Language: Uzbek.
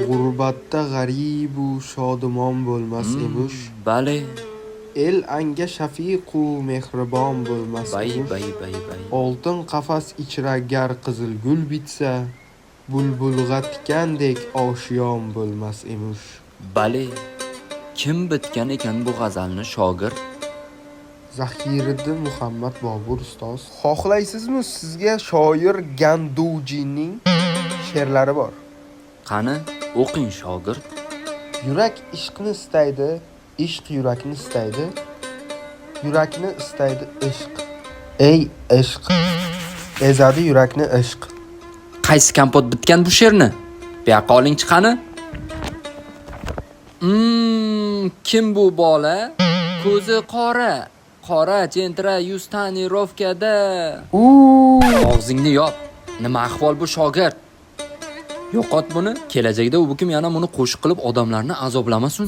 G'urbatda g'aribu shodumon bo'lmas emish. Bale. El anga shafiqu mehribon bo'lmas Bay. Oltin qafas ichra gar qizil gul bitsa, bulbulg'a tikandek oshiyon bo'lmas emish. Bale. Kim bitgan ekan bu g'azalni shogird? Zahiriddin Muhammad Bobur ustoz. Xohlaysizmi, sizga shoir Gandujining she'rlari bor. Qani, o'qing shogird. Yurak ishqni istaydi, ishq yurakni istaydi. Yurakni istaydi ishq. Ey ishq, ezadi yurakni ishq. Qaysi kompot bitgan bu she'rni? Buyoqqa oling chiqani. Kim bu bola? Ko'zi qora jentra yustanirovkada. Og'zingni yop. Nima ahvol bu shogird? Yo'qot buni. Kelajakda u bukim yana buni qo'shiq qilib odamlarni azoblamasin.